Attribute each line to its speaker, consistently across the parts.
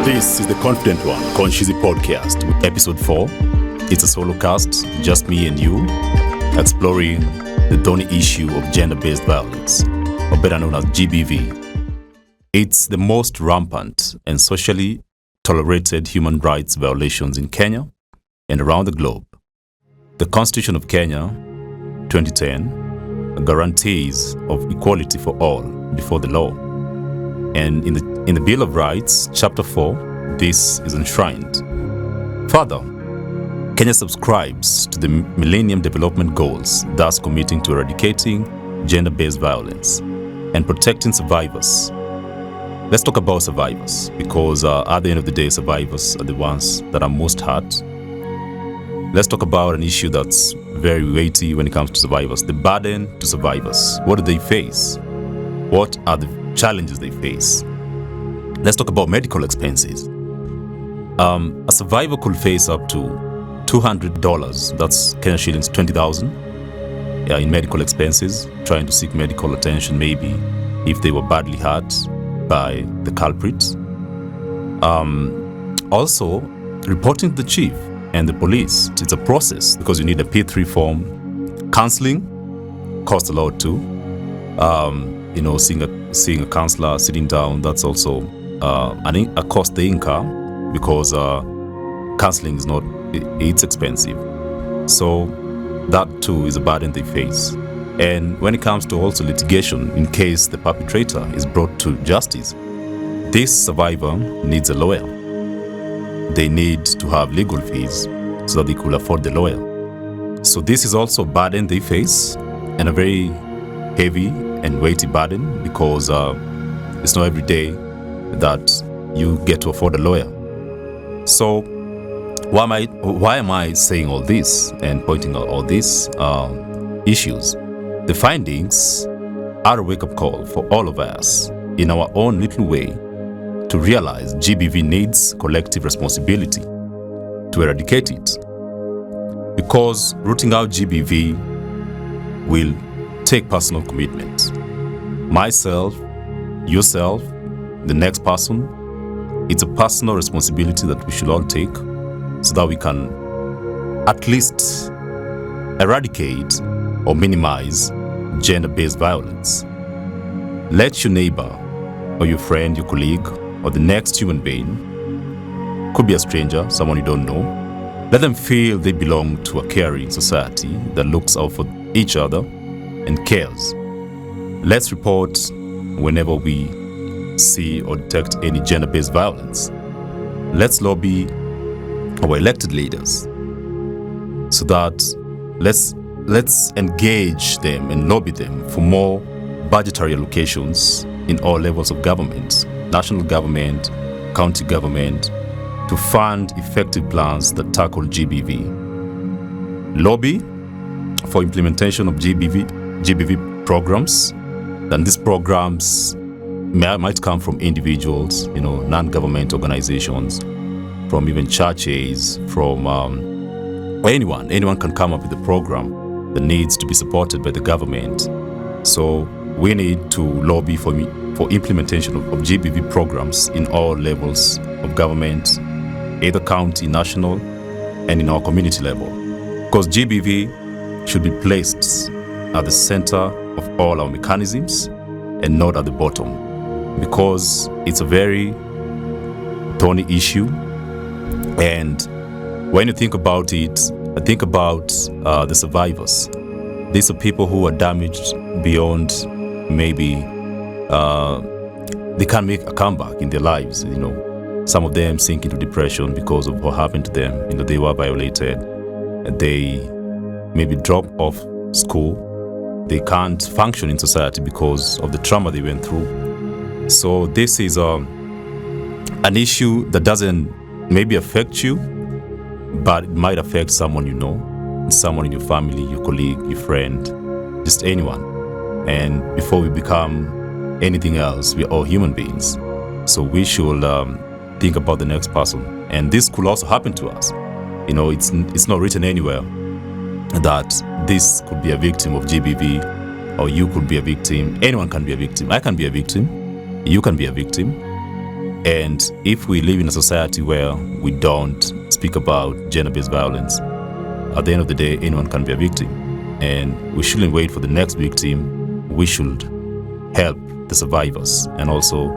Speaker 1: This is the Confident One, Conshizzy podcast, with episode 4. It's a solo cast, just me and you, exploring the thorny issue of gender-based violence, or better known as GBV. It's the most rampant and socially tolerated human rights violations in Kenya and around the globe. The Constitution of Kenya, 2010, guarantees of equality for all before the law. And in the Bill of Rights, Chapter 4, this is enshrined. Further, Kenya subscribes to the Millennium Development Goals, thus committing to eradicating gender-based violence and protecting survivors. Let's talk about survivors, because at the end of the day, survivors are the ones that are most hurt. Let's talk about an issue that's very weighty when it comes to survivors, the burden to survivors. What do they face? What are the challenges they face? Let's talk about medical expenses. A survivor could face up to $200, that's Kenya shillings 20,000, in medical expenses, trying to seek medical attention maybe if they were badly hurt by the culprits. Also, reporting to the chief and the police. It's a process because you need a P3 form. Counseling costs a lot too. Seeing a counselor, sitting down, that's also a cost they incur, because counseling is not, it's expensive. So that too is a burden they face. And when it comes to also litigation, in case the perpetrator is brought to justice, this survivor needs a lawyer. They need to have legal fees so that they could afford the lawyer. So this is also a burden they face, and a very heavy and weighty burden, because it's not every day that you get to afford a lawyer. So why am I saying all this and pointing out all these issues? The findings are a wake-up call for all of us in our own little way to realize GBV needs collective responsibility to eradicate it, because rooting out GBV will take personal commitment. Myself, yourself, the next person. It's a personal responsibility that we should all take so that we can at least eradicate or minimize gender-based violence. Let your neighbor or your friend, your colleague, or the next human being, could be a stranger, someone you don't know, let them feel they belong to a caring society that looks out for each other and cares. Let's report whenever we see or detect any gender-based violence. Let's lobby our elected leaders so that let's engage them and lobby them for more budgetary allocations in all levels of government, national government, county government, to fund effective plans that tackle GBV. Lobby for implementation of GBV programs, and these programs might come from individuals, non-government organizations, from even churches, from anyone can come up with a program that needs to be supported by the government. So we need to lobby for implementation of GBV programs in all levels of government, either county, national, and in our community level, because GBV should be placed at the center of all our mechanisms and not at the bottom, because it's a very thorny issue. And when you think about it, think about the survivors. These are people who are damaged beyond maybe they can't make a comeback in their lives. Some of them sink into depression because of what happened to them. They were violated. They maybe drop off school. They can't function in society because of the trauma they went through. So this is an issue that doesn't maybe affect you, but it might affect someone you know, someone in your family, your colleague, your friend, just anyone. And before we become anything else, we're all human beings. So we should think about the next person. And this could also happen to us. It's not written anywhere that this could be a victim of GBV, or you could be a victim. Anyone can be a victim. I can be a victim. You can be a victim. And if we live in a society where we don't speak about gender-based violence, at the end of the day, anyone can be a victim. And we shouldn't wait for the next victim. We should help the survivors and also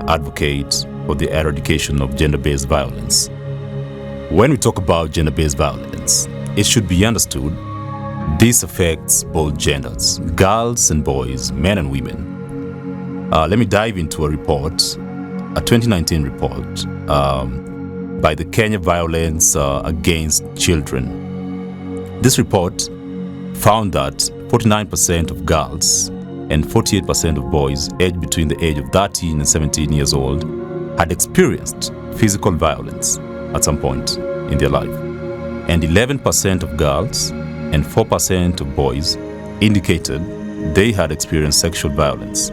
Speaker 1: advocate for the eradication of gender-based violence. When we talk about gender-based violence, it should be understood this affects both genders, girls and boys, men and women. Let me dive into a report, a 2019 report by the Kenya Violence Against Children. This report found that 49% of girls and 48% of boys aged between the age of 13 and 17 years old had experienced physical violence at some point in their life. And 11% of girls and 4% of boys indicated they had experienced sexual violence.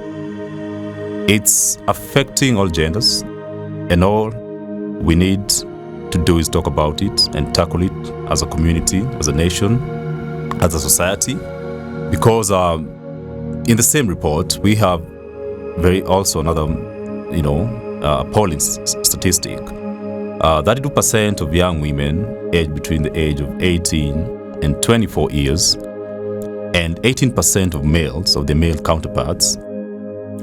Speaker 1: It's affecting all genders, and all we need to do is talk about it and tackle it as a community, as a nation, as a society. Because in the same report, we have also another, appalling statistic. 32% of young women aged between the age of 18 and 24 years, and 18% of males, of their male counterparts,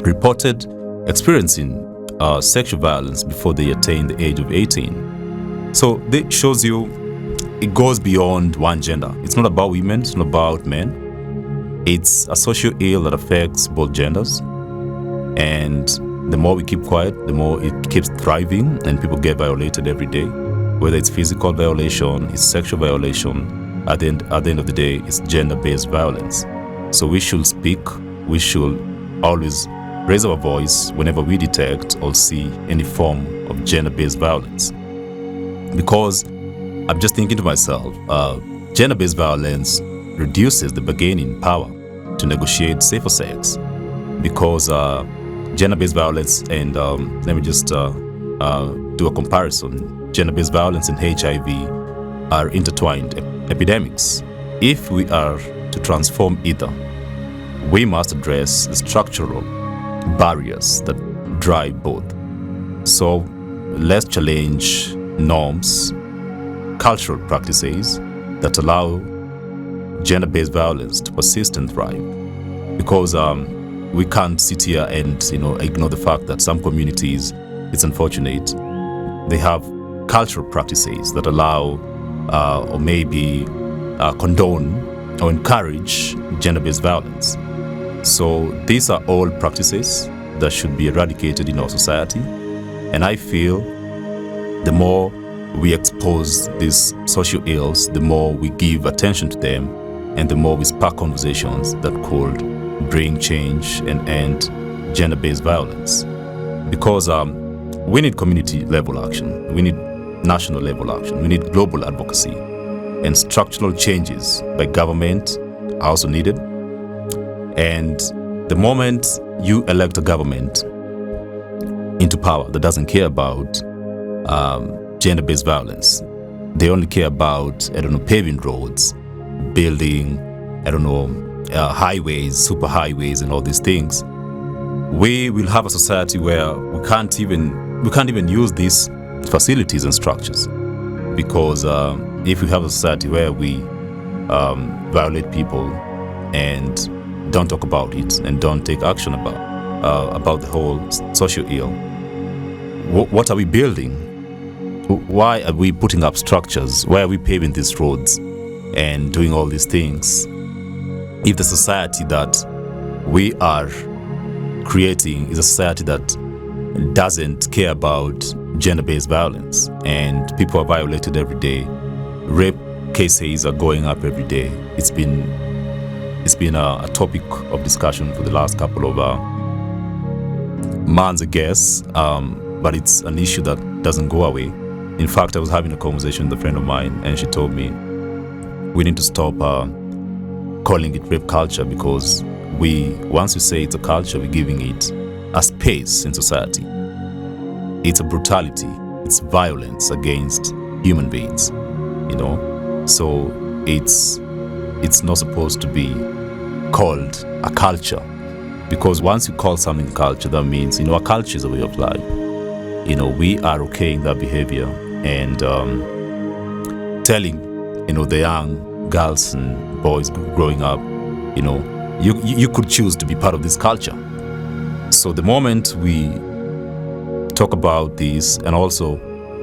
Speaker 1: reported experiencing sexual violence before they attain the age of 18. So this shows you it goes beyond one gender. It's not about women, it's not about men. It's a social ill that affects both genders. And the more we keep quiet, the more it keeps thriving and people get violated every day. Whether it's physical violation, it's sexual violation, at the end of the day, it's gender-based violence. So we should speak, we should always raise our voice whenever we detect or see any form of gender-based violence. Because I'm just thinking to myself, gender-based violence reduces the bargaining power to negotiate safer sex. Because gender-based violence and let me just do a comparison. Gender-based violence and HIV are intertwined epidemics. If we are to transform either, we must address the structural barriers that drive both. So let's challenge norms, cultural practices that allow gender-based violence to persist and thrive. Because we can't sit here and ignore the fact that some communities, it's unfortunate, they have cultural practices that allow or maybe condone or encourage gender-based violence. So these are all practices that should be eradicated in our society. And I feel the more we expose these social ills, the more we give attention to them, and the more we spark conversations that could bring change and end gender-based violence. Because we need community-level action, we need national-level action, we need global advocacy, and structural changes by government are also needed. And the moment you elect a government into power that doesn't care about gender-based violence, they only care about, paving roads, building, highways, super highways, and all these things, we will have a society where we can't even use these facilities and structures. Because if we have a society where we violate people and don't talk about it and don't take action about the whole social ill, what are we building? Why are we putting up structures? Why are we paving these roads and doing all these things if the society that we are creating is a society that doesn't care about gender-based violence, and people are violated every day? Rape cases are going up every day. It's been a topic of discussion for the last couple of months, I guess, but it's an issue that doesn't go away. In fact, I was having a conversation with a friend of mine, and she told me we need to stop calling it rape culture, because once we say it's a culture, we're giving it a space in society. It's a brutality, it's violence against human beings, So it's not supposed to be called a culture, because once you call something culture, that means a culture is a way of life. we are okaying that behavior and telling, the young girls and boys growing up, you could choose to be part of this culture. So the moment we talk about this and also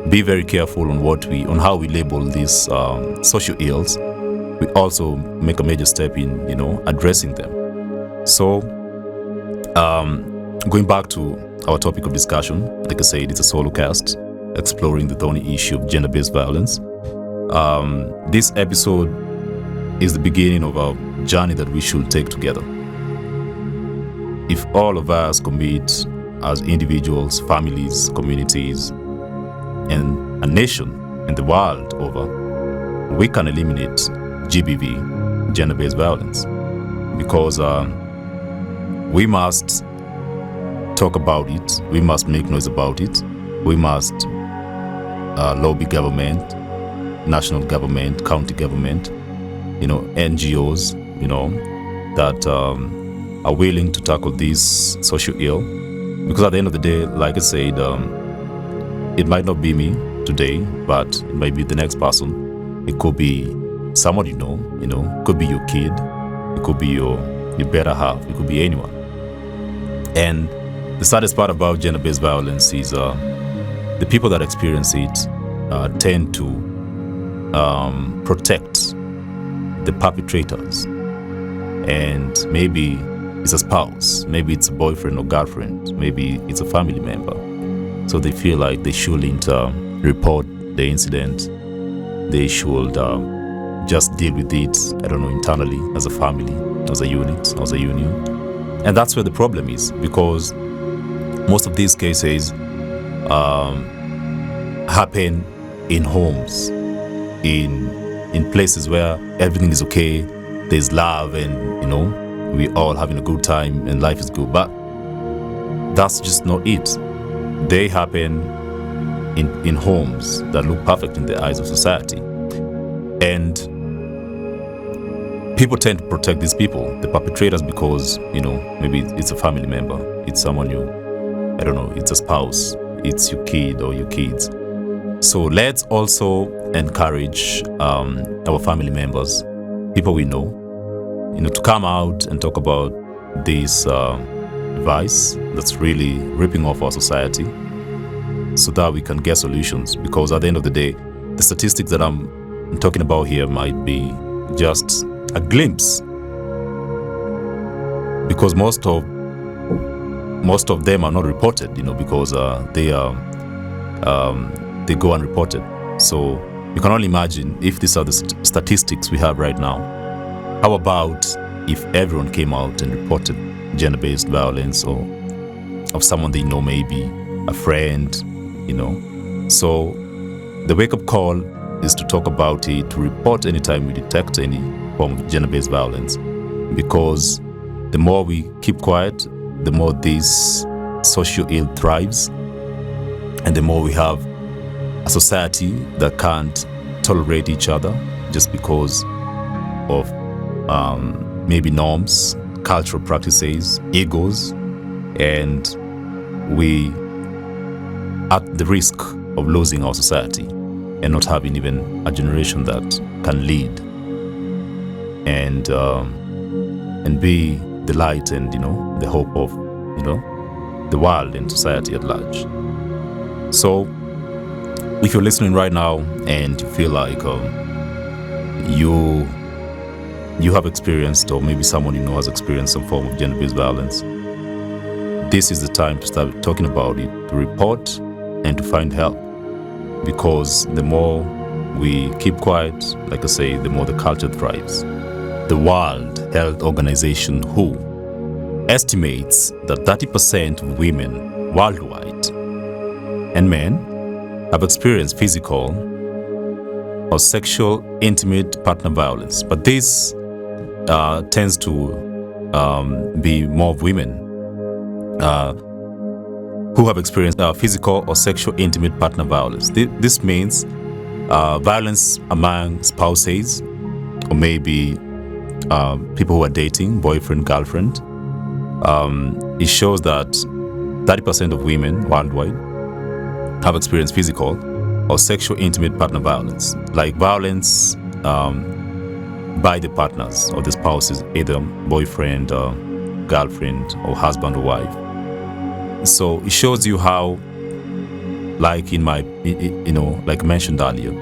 Speaker 1: be very careful on how we label these social ills, we also make a major step in, addressing them. So, going back to our topic of discussion, like I said, it's a solo cast exploring the thorny issue of gender-based violence. This episode is the beginning of a journey that we should take together. If all of us commit as individuals, families, communities, and a nation and the world over, we can eliminate GBV, gender-based violence, because we must talk about it, we must make noise about it, we must lobby government, national government, county government, NGOs, that are willing to tackle this social ill. Because at the end of the day, like I said, it might not be me today, but it might be the next person. It could be someone it could be your kid, it could be your better half, it could be anyone. And the saddest part about gender-based violence is the people that experience it tend to protect the perpetrators. And maybe it's a spouse, maybe it's a boyfriend or girlfriend, maybe it's a family member. So they feel like they shouldn't report the incident. They should just deal with it, internally, as a family, as a unit, as a union. And that's where the problem is, because most of these cases happen in homes, in places where everything is okay, there's love, and we all having a good time and life is good. But that's just not it. They happen in homes that look perfect in the eyes of society. And people tend to protect these people, the perpetrators, because, maybe it's a family member, it's someone it's a spouse, it's your kid or your kids. So let's also encourage our family members, people we know, to come out and talk about this vice that's really ripping off our society, so that we can get solutions. Because at the end of the day, the statistics that I'm talking about here might be just a glimpse, because most of them are not reported, because they go unreported. So you can only imagine if these are the statistics we have right now. How about if everyone came out and reported gender-based violence, or of someone they know, maybe a friend, So the wake-up call is to talk about it, to report anytime we detect any form of gender-based violence, because the more we keep quiet, the more this social ill thrives, and the more we have a society that can't tolerate each other just because of maybe norms, cultural practices, egos, and we at the risk of losing our society and not having even a generation that can lead and be the light and the hope of the world and society at large. So if you're listening right now and you feel like you have experienced, or maybe someone has experienced some form of gender-based violence, this is the time to start talking about it, to report and to find help. Because the more we keep quiet, like I say, the more the culture thrives. The World Health Organization, WHO, estimates that 30% of women worldwide and men have experienced physical or sexual intimate partner violence. But this tends to be more of women who have experienced physical or sexual intimate partner violence. This means violence among spouses, or maybe people who are dating, boyfriend, girlfriend. It shows that 30% of women worldwide have experienced physical or sexual intimate partner violence, like violence by the partners or the spouses, either boyfriend, girlfriend, or husband or wife. So it shows you how, like like mentioned earlier,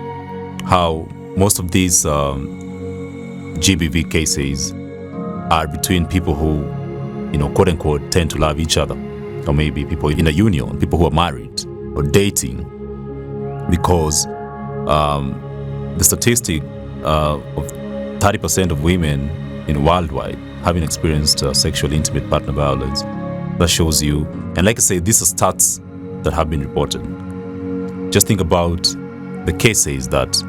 Speaker 1: how most of these GBV cases are between people who, quote unquote, tend to love each other, or maybe people in a union, people who are married or dating, because the statistic of 30% of women worldwide having experienced sexual intimate partner violence, that shows you. And like I say, these are stats that have been reported. Just think about the cases that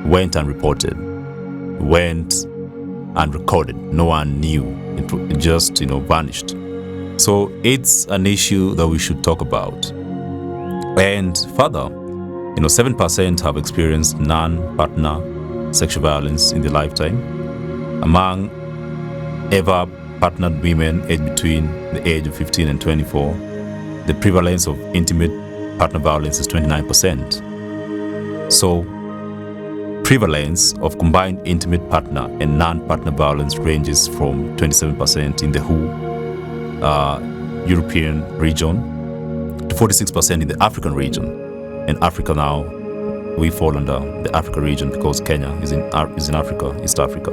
Speaker 1: went unreported, went unrecorded, no one knew, it just vanished. So it's an issue that we should talk about. And further, 7% have experienced non-partner sexual violence in their lifetime. Among ever partnered women aged between the age of 15 and 24, the prevalence of intimate partner violence is 29%. So prevalence of combined intimate partner and non-partner violence ranges from 27% in the WHO European region to 46% in the African region. And Africa now, we fall under the Africa region because Kenya is in Africa, East Africa.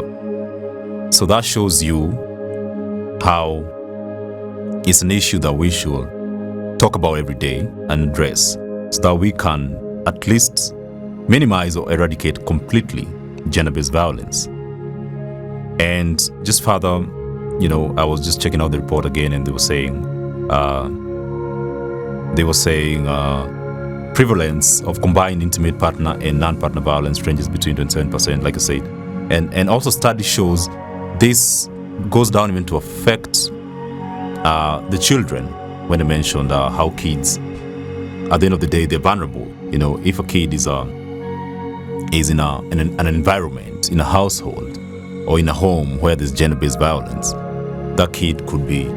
Speaker 1: So that shows you how it's an issue that we should talk about every day and address, so that we can at least minimize or eradicate completely gender-based violence. And just further, I was just checking out the report again, and they were saying prevalence of combined intimate partner and non-partner violence ranges between 27%, like I said. And also study shows this goes down even to affect the children, when they mentioned how kids, at the end of the day, they're vulnerable. If a kid is in an environment, in a household, or in a home where there's gender-based violence, that kid could be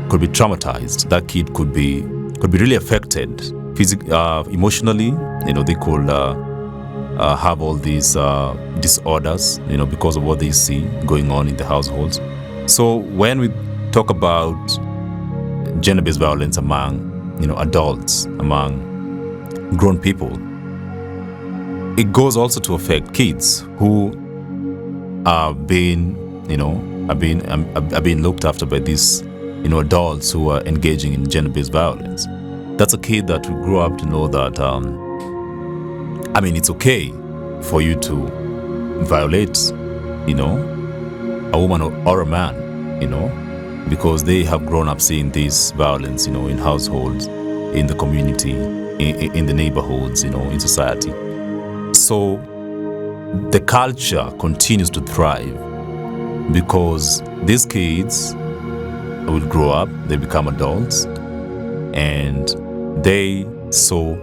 Speaker 1: traumatized. That kid could be really affected emotionally. They could have all these disorders, because of what they see going on in the households. So when we talk about gender-based violence among adults, among grown people, it goes also to affect kids who are being looked after by these adults who are engaging in gender-based violence. That's a kid that will grow up to know that it's okay for you to violate a woman or a man, because they have grown up seeing this violence, in households, in the community, in the neighborhoods, in society. So the culture continues to thrive because these kids will grow up, they become adults, and they saw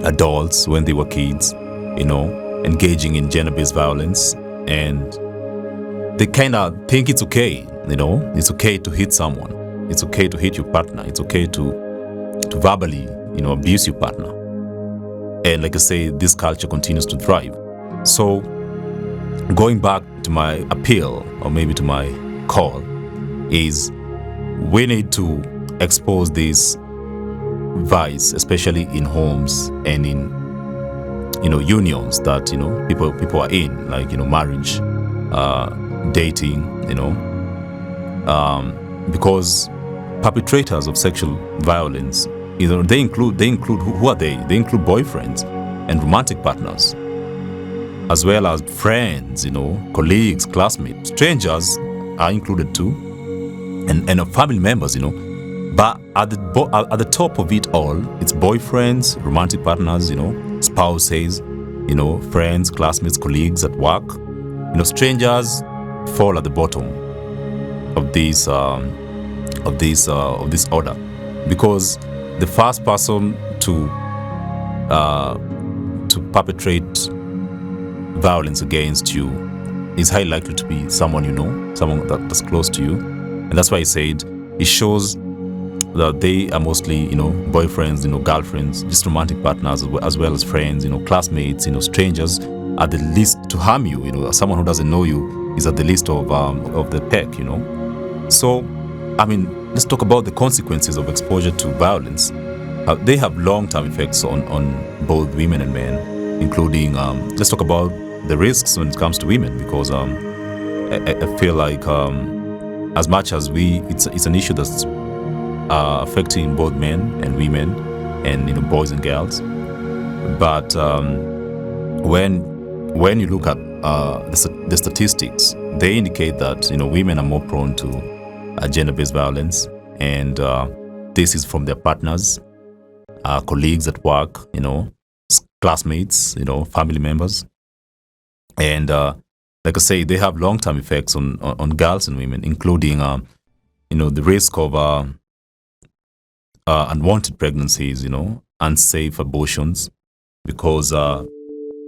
Speaker 1: adults when they were kids, engaging in gender-based violence, and they kind of think it's okay. It's okay to hit someone. It's okay to hit your partner. It's okay to verbally, abuse your partner. And like I say, this culture continues to thrive. So going back to my appeal, or maybe to my call, is we need to expose this vice, especially in homes and in unions that people are in, like marriage, dating, because perpetrators of sexual violence, they include who are they? They include boyfriends and romantic partners, as well as friends, colleagues, classmates, strangers are included too, and family members, But at the top of it all, it's boyfriends, romantic partners, spouses, friends, classmates, colleagues at work. Strangers fall at the bottom of this order, because the first person to perpetrate violence against you is highly likely to be someone someone that's close to you. And that's why I said it shows that they are mostly, boyfriends, girlfriends, just romantic partners, as well as friends, classmates, strangers, at the least to harm you. Someone who doesn't know you is at the least of the pack. So, let's talk about the consequences of exposure to violence. They have long-term effects on both women and men, including, let's talk about the risks when it comes to women, because I feel like as much as it's an issue that's affecting both men and women and boys and girls. But when you look at the statistics, they indicate that women are more prone to gender-based violence, and this is from their partners, colleagues at work, classmates, family members, and like I say, they have long-term effects on girls and women, including the risk of unwanted pregnancies, unsafe abortions, because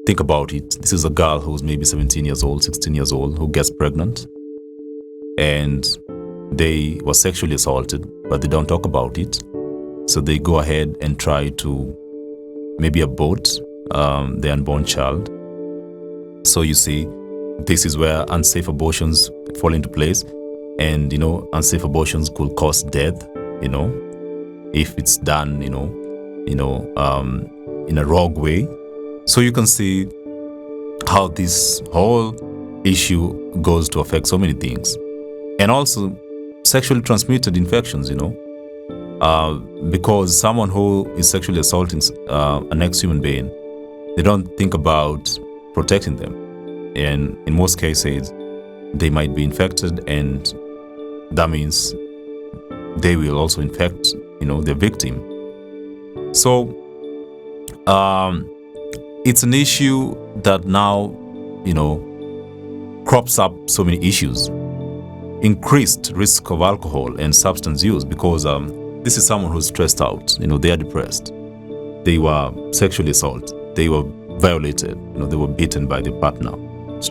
Speaker 1: think about it. This is a girl who's maybe 17 years old, 16 years old, who gets pregnant, and they were sexually assaulted, but they don't talk about it. So they go ahead and try to maybe abort their unborn child. So you see, this is where unsafe abortions fall into place, and unsafe abortions could cause death, if it's done, in a wrong way. So you can see how this whole issue goes to affect so many things, and also sexually transmitted infections, because someone who is sexually assaulting a next human being, they don't think about protecting them, and in most cases, they might be infected, and that means they will also infect, their victim. So it's an issue that now, crops up so many issues. Increased risk of alcohol and substance use, because this is someone who's stressed out, they are depressed. They were sexually assaulted. They were violated, they were beaten by their partner,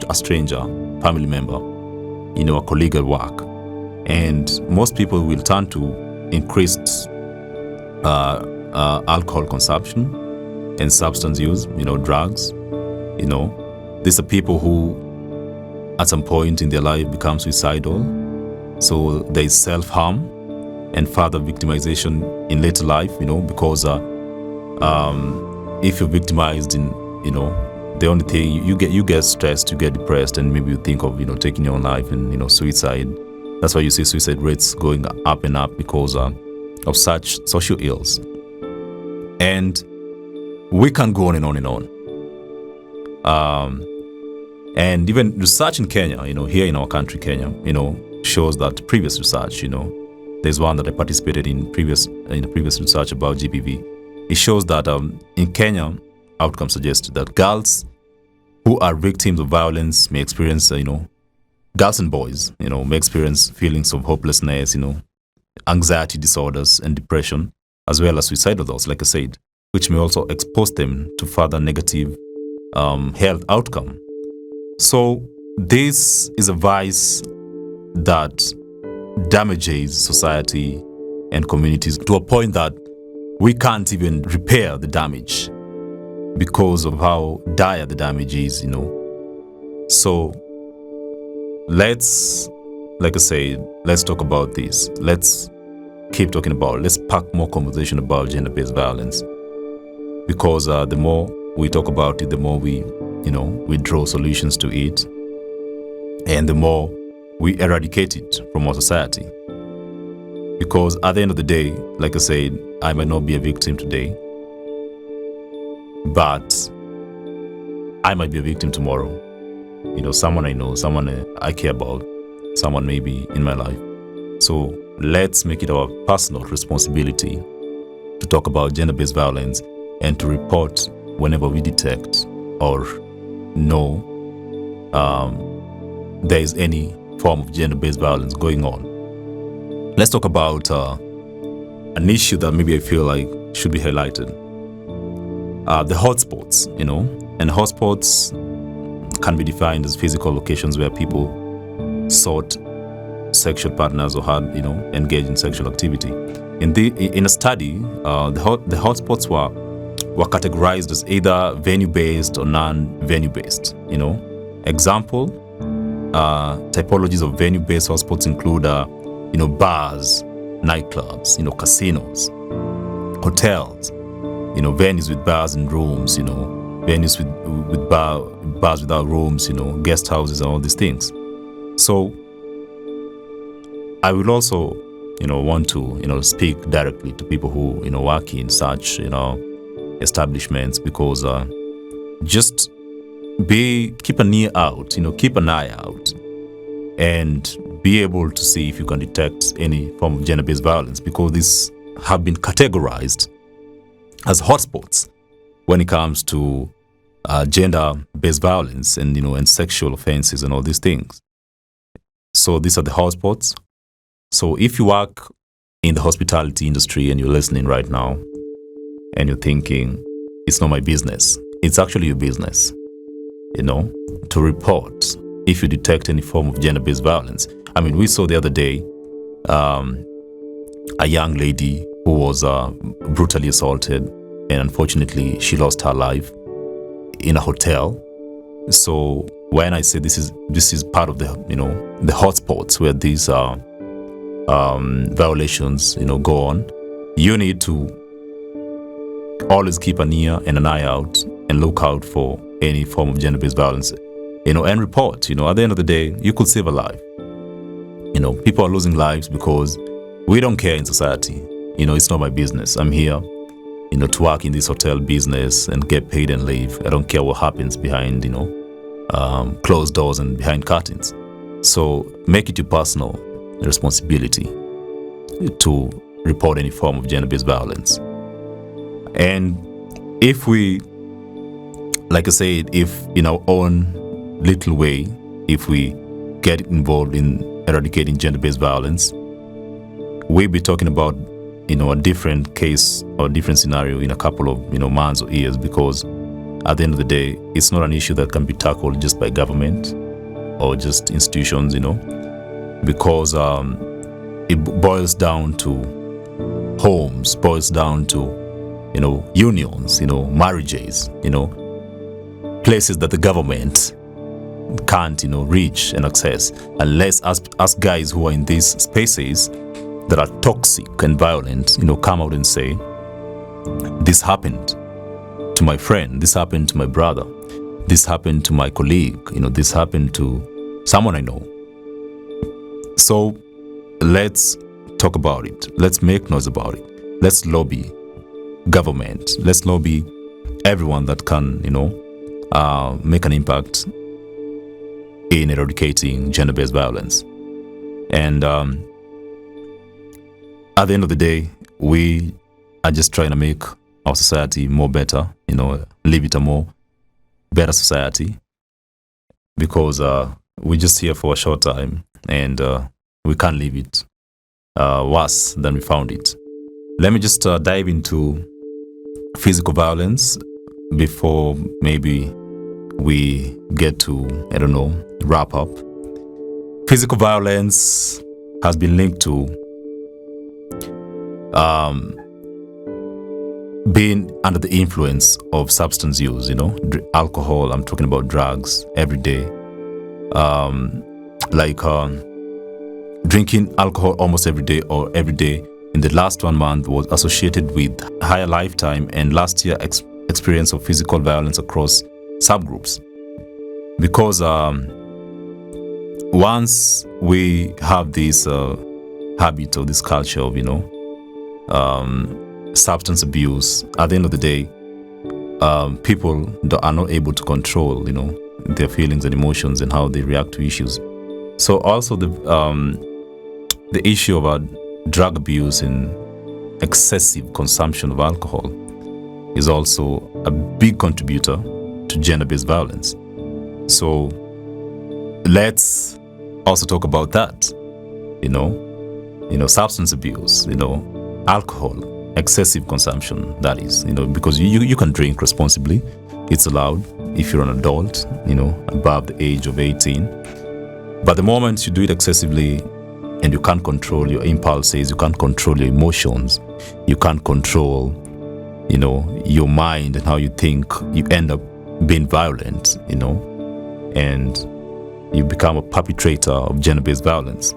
Speaker 1: a stranger, family member, a colleague at work. And most people will turn to increased alcohol consumption and substance use, drugs. These are people who at some point in their life become suicidal. So there is self-harm and further victimization in later life, because if you're victimized in, the only thing you get stressed, you get depressed, and maybe you think of, taking your own life and, suicide. That's why you see suicide rates going up and up, because of such social ills. And we can go on and on and on. And even research in Kenya, here in our country, Kenya, shows that previous research, there's one that I participated in previous research about GBV. It shows that in Kenya, outcomes suggest that girls who are victims of violence may experience, girls and boys, may experience feelings of hopelessness, anxiety disorders and depression, as well as suicidal thoughts, like I said, which may also expose them to further negative health outcome. So this is a vice that damages society and communities to a point that we can't even repair the damage because of how dire the damage is, So let's, like I said, let's talk about this. Let's keep talking about it. Let's pack more conversation about gender-based violence, because the more we talk about it, the more we draw solutions to it, and the more we eradicate it from our society. Because at the end of the day, like I said, I might not be a victim today, but I might be a victim tomorrow. Someone I know, someone I care about, someone maybe in my life. So let's make it our personal responsibility to talk about gender-based violence and to report whenever we detect or know there is any form of gender-based violence going on. Let's talk about an issue that maybe I feel like should be highlighted. The hotspots, and hotspots can be defined as physical locations where people sought sexual partners or had, engaged in sexual activity. in a study, the hotspots were categorized as either venue-based or non-venue based. Example, typologies of venue-based hotspots include bars, nightclubs, casinos, hotels, venues with bars and rooms, venues with bars without rooms, guest houses and all these things. So I will also want to speak directly to people who work in such establishments, because just keep an ear out, keep an eye out, and be able to see if you can detect any form of gender-based violence, because these have been categorized as hotspots when it comes to gender-based violence and sexual offenses and all these things. So these are the hotspots. So if you work in the hospitality industry and you're listening right now and you're thinking, it's not my business, it's actually your business, to report if you detect any form of gender-based violence. I mean, we saw the other day a young lady who was brutally assaulted, and unfortunately she lost her life in a hotel. So when I say this is part of the the hotspots where these violations go on, you need to always keep an ear and an eye out and look out for any form of gender-based violence, and report. At the end of the day, you could save a life. People are losing lives because we don't care in society. It's not my business. I'm here to work in this hotel business and get paid and leave. I don't care what happens behind closed doors and behind curtains. So make it your personal responsibility to report any form of gender-based violence. And if we, like I said, if in our own little way, if we get involved in eradicating gender-based violence, we'll be talking about a different case or different scenario in a couple of months or years, because at the end of the day, it's not an issue that can be tackled just by government or just institutions, because it boils down to homes, boils down to unions, marriages, places that the government can't reach and access, unless us guys who are in these spaces that are toxic and violent come out and say, this happened to my friend, this happened to my brother, this happened to my colleague, this happened to someone I know. So let's talk about it. Let's make noise about it. Let's lobby government. Let's lobby everyone that can, make an impact in eradicating gender-based violence. And at the end of the day, we are just trying to make our society more better, leave it a more better society, because we're just here for a short time, and we can't leave it worse than we found it. Let me just dive into physical violence before maybe we get to, wrap up. Physical violence has been linked to being under the influence of substance use, alcohol, I'm talking about drugs every day. Drinking alcohol almost every day or every day in the last 1 month was associated with higher lifetime and last year experience of physical violence across subgroups. Because once we have this habit or this culture of, substance abuse, at the end of the day, people are not able to control, their feelings and emotions and how they react to issues. So also the issue about drug abuse and excessive consumption of alcohol is also a big contributor to gender-based violence. So let's also talk about that, substance abuse, alcohol, excessive consumption, that is, because you can drink responsibly. It's allowed if you're an adult, above the age of 18. But the moment you do it excessively, and you can't control your impulses, you can't control your emotions, you can't control, your mind and how you think, you end up being violent, and you become a perpetrator of gender-based violence.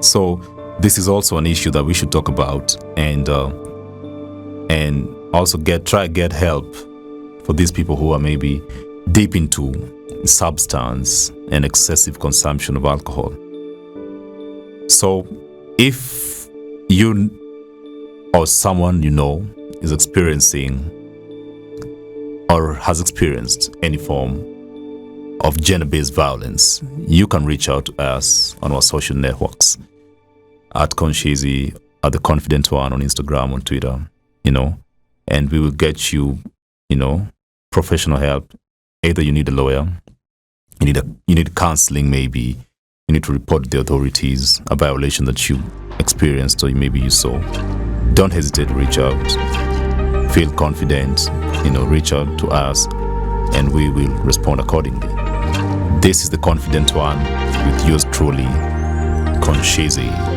Speaker 1: So this is also an issue that we should talk about, and also try to get help for these people who are maybe deep into substance and excessive consumption of alcohol. So if you or someone is experiencing or has experienced any form of gender-based violence, you can reach out to us on our social networks at Conshizzy, at The Confident One on Instagram, on Twitter, and we will get you, professional help. Either you need a lawyer, you need counseling, maybe you need to report to the authorities a violation that you experienced or maybe you saw. Don't hesitate to reach out. Feel confident, reach out to us, and we will respond accordingly. This is The Confident One with yours truly, Conshizzy.